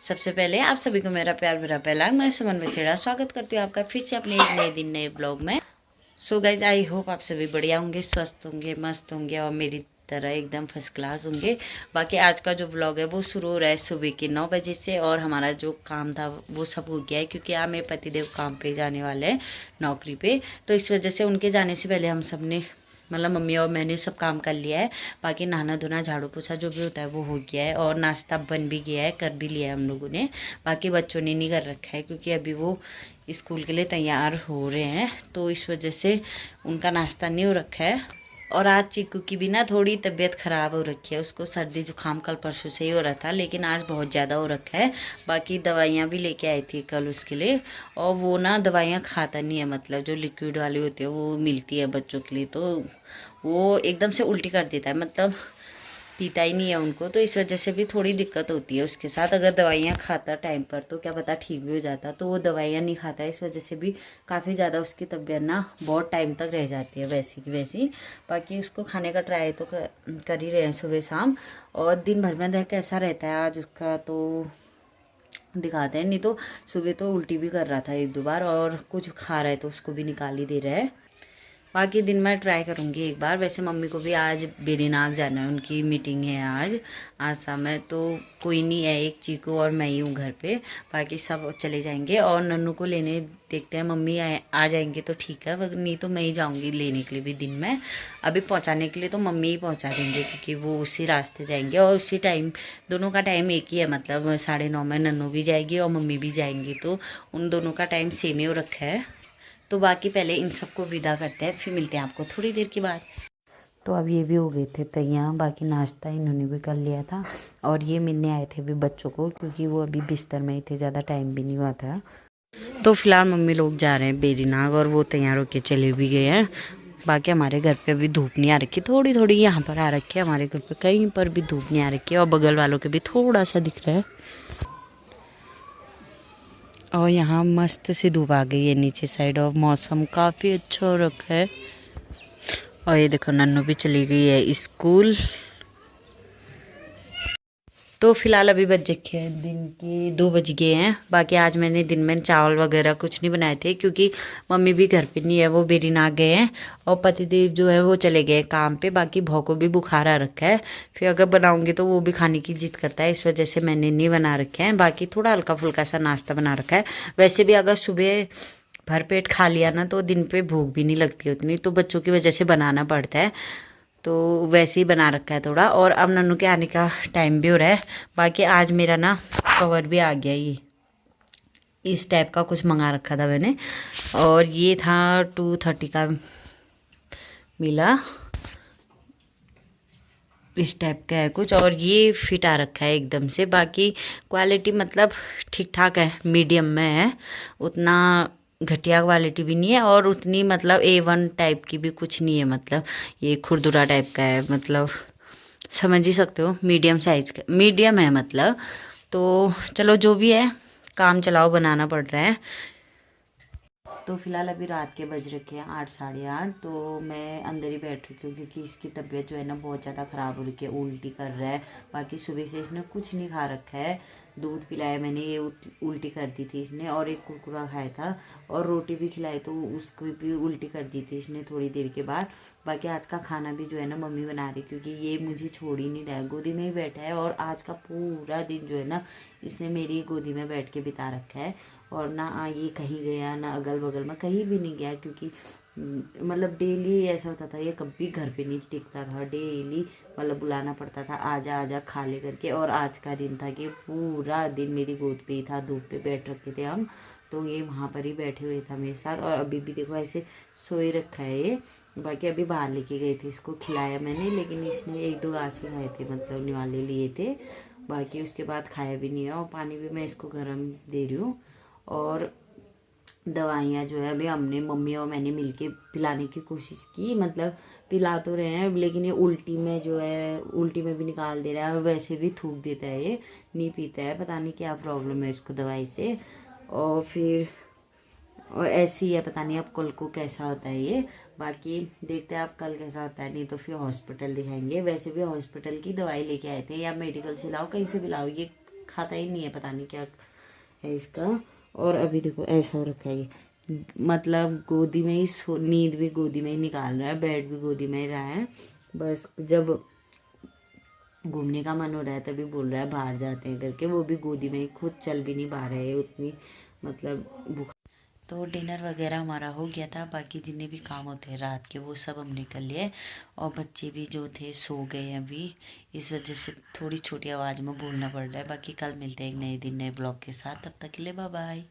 सबसे पहले आप सभी को मेरा प्यार भरा पहला मैं सुमन बछेड़ा स्वागत करती हूँ आपका फिर से अपने एक नए दिन नए ब्लॉग में। सो गाइज आई होप आप सभी बढ़िया होंगे, स्वस्थ होंगे, मस्त होंगे और मेरी तरह एकदम फर्स्ट क्लास होंगे। बाकी आज का जो ब्लॉग है वो शुरू हो रहा है सुबह के 9 बजे से और हमारा जो काम था वो सब हो गया है क्योंकि आज मेरे पतिदेव काम पे जाने वाले हैं, नौकरी पे। तो इस वजह से उनके जाने से पहले हम सब ने मतलब मम्मी और मैंने सब काम कर लिया है। बाकी नहाना धोना झाड़ू पोछा जो भी होता है वो हो गया है और नाश्ता बन भी गया है, कर भी लिया है हम लोगों ने। बाकी बच्चों ने नहीं कर रखा है क्योंकि अभी वो स्कूल के लिए तैयार हो रहे हैं, तो इस वजह से उनका नाश्ता नहीं हो रखा है। और आज चीकू की भी ना थोड़ी तबीयत ख़राब हो रखी है, उसको सर्दी जुकाम कल परसों से ही हो रहा था लेकिन आज बहुत ज़्यादा हो रखा है। बाकी दवाइयाँ भी लेके आई थी कल उसके लिए और वो ना दवाइयाँ खाता नहीं है, मतलब जो लिक्विड वाली होती है वो मिलती है बच्चों के लिए, तो वो एकदम से उल्टी कर देता है, मतलब पीता ही नहीं है उनको। तो इस वजह से भी थोड़ी दिक्कत होती है उसके साथ। अगर दवाइयाँ खाता टाइम पर तो क्या पता ठीक भी हो जाता, तो वो दवाइयाँ नहीं खाता है, इस वजह से भी काफ़ी ज़्यादा उसकी तबीयत ना बहुत टाइम तक रह जाती है वैसी की वैसी। बाकी उसको खाने का ट्राई तो कर ही रहे हैं सुबह शाम, और दिन भर में देख कैसा रहता है आज उसका तो दिखाते हैं। नहीं तो सुबह तो उल्टी भी कर रहा था एक दो बार और कुछ खा रहा है तो उसको भी निकाल ही दे रहा है। बाकी दिन मैं ट्राई करूँगी एक बार। वैसे मम्मी को भी आज बेरीनाग जाना है, उनकी मीटिंग है आज शाम में, तो कोई नहीं है, एक चीकू और मैं ही हूँ घर पे, बाकी सब चले जाएंगे। और नन्नू को लेने देखते हैं, मम्मी आ जाएंगे तो ठीक है, नहीं तो मैं ही जाऊँगी लेने के लिए भी दिन में। अभी पहुँचाने के लिए तो मम्मी ही पहुँचा देंगे क्योंकि वो उसी रास्ते जाएंगे और उसी टाइम, दोनों का टाइम एक ही है, मतलब 9:30 में नन्नू भी जाएगी और मम्मी भी जाएंगी, तो उन दोनों का टाइम सेम ही हो रखा है। तो बाकी पहले इन सबको विदा करते हैं, फिर मिलते हैं आपको थोड़ी देर के बाद। तो अब ये भी हो गए थे तैयार, बाकी नाश्ता इन्होंने भी कर लिया था और ये मिलने आए थे अभी बच्चों को क्योंकि वो अभी बिस्तर में ही थे, ज़्यादा टाइम भी नहीं हुआ था। तो फिलहाल मम्मी लोग जा रहे हैं बेरीनाग और वो तैयार होके चले भी गए हैं। बाकी हमारे घर पे अभी धूप नहीं आ रखी, थोड़ी थोड़ी यहाँ पर आ रखी है, हमारे घर पे कहीं पर भी धूप नहीं आ रखी है और बगल वालों के भी थोड़ा सा दिख रहा है। और यहाँ मस्त सी धूप आ गई है नीचे साइड और मौसम काफ़ी अच्छा हो रखा है। और ये देखो नन्नू भी चली गई है स्कूल। तो फिलहाल अभी बज रखे हैं दिन के 2 बज गए हैं। बाकी आज मैंने दिन में चावल वगैरह कुछ नहीं बनाए थे क्योंकि मम्मी भी घर पे नहीं है, वो बेरीनाग गए हैं और पतिदेव जो है वो चले गए काम पे। बाकी भाव को भी बुखार आ रखा है, फिर अगर बनाऊंगी तो वो भी खाने की जिद करता है, इस वजह से मैंने नहीं बना रखे हैं। बाकी थोड़ा हल्का फुल्का सा नाश्ता बना रखा है। वैसे भी अगर सुबह भर पेट खा लिया ना तो दिन पे भूख भी नहीं लगती उतनी, तो बच्चों की वजह से बनाना पड़ता है, तो वैसे ही बना रखा है थोड़ा। और अब नन्नू के आने का टाइम भी हो रहा है। बाकी आज मेरा ना कवर भी आ गया, ये इस टाइप का कुछ मंगा रखा था मैंने और ये था 230 का मिला, इस टाइप का है कुछ और ये फिट आ रखा है एकदम से। बाकी क्वालिटी मतलब ठीक ठाक है, मीडियम में है, उतना घटिया क्वालिटी भी नहीं है और उतनी मतलब A1 टाइप की भी कुछ नहीं है, मतलब ये खुरदुरा टाइप का है, मतलब समझ ही सकते हो, मीडियम साइज का मीडियम है मतलब। तो चलो जो भी है काम चलाओ बनाना पड़ रहा है। तो फिलहाल अभी रात के बज रखे हैं 8 साढ़े 8, तो मैं अंदर ही बैठ रही हूँ क्योंकि इसकी तबीयत जो है ना बहुत ज़्यादा ख़राब हो रही है, उल्टी कर रहा है। बाकी सुबह से इसने कुछ नहीं खा रखा है, दूध पिलाया मैंने, ये उल्टी कर दी थी इसने, और एक कुरकुरा खाया था और रोटी भी खिलाई तो उसको भी उल्टी कर दी थी इसने थोड़ी देर के बाद। बाकी आज का खाना भी जो है ना मम्मी बना रही क्योंकि ये मुझे छोड़ ही नहीं रहा है, गोदी में ही बैठा है और आज का पूरा दिन जो है ना इसने मेरी गोदी में बैठ के बिता रखा है। और ना ये कहीं गया ना अगल बगल में कहीं भी नहीं गया क्योंकि मतलब डेली ऐसा होता था, ये कभी घर पे नहीं टिकता था, डेली मतलब बुलाना पड़ता था आजा आजा खा ले करके। और आज का दिन था कि पूरा दिन मेरी गोद पे ही था, धूप पे बैठ रखे थे हम, तो ये वहाँ पर ही बैठे हुए था मेरे साथ। और अभी भी देखो ऐसे सोए रखा है ये। बाकी अभी बाहर लेके गई थी, इसको खिलाया मैंने लेकिन इसने 1-2 घास ही खाए थे, मतलब निवाले लिए थे, बाकी उसके बाद खाया भी नहीं है। और पानी भी मैं इसको गर्म दे रही हूँ और दवाइयाँ जो है अभी हमने मम्मी और मैंने मिलके पिलाने की कोशिश की, मतलब पिला तो रहे हैं लेकिन ये उल्टी में जो है उल्टी में भी निकाल दे रहा है, वैसे भी थूक देता है, ये नहीं पीता है, पता नहीं क्या प्रॉब्लम है इसको दवाई से। और फिर और ऐसी है, पता नहीं अब कल को कैसा होता है ये, बाकी देखते हैं अब कल कैसा होता है, नहीं तो फिर हॉस्पिटल दिखाएंगे। वैसे भी हॉस्पिटल की दवाई लेके आए थे, या मेडिकल से लाओ कहीं से भी लाओ, ये खाता ही नहीं है, पता नहीं क्या है इसका। और अभी देखो ऐसा हो रखा है ये, मतलब गोदी में ही नींद भी गोदी में ही निकाल रहा है, बेड भी गोदी में ही रहा है। बस जब घूमने का मन हो रहा है तभी बोल रहा है बाहर जाते हैं करके, वो भी गोदी में ही, खुद चल भी नहीं पा रहे है उतनी, मतलब बुखार। तो डिनर वगैरह हमारा हो गया था, बाकी जितने भी काम होते हैं रात के वो सब हमने कर लिए, और बच्चे भी जो थे सो गए अभी, इस वजह से थोड़ी छोटी आवाज़ में बोलना पड़ रहा है। बाकी कल मिलते हैं एक नए दिन नए ब्लॉग के साथ, तब तक के लिए बाय बाय।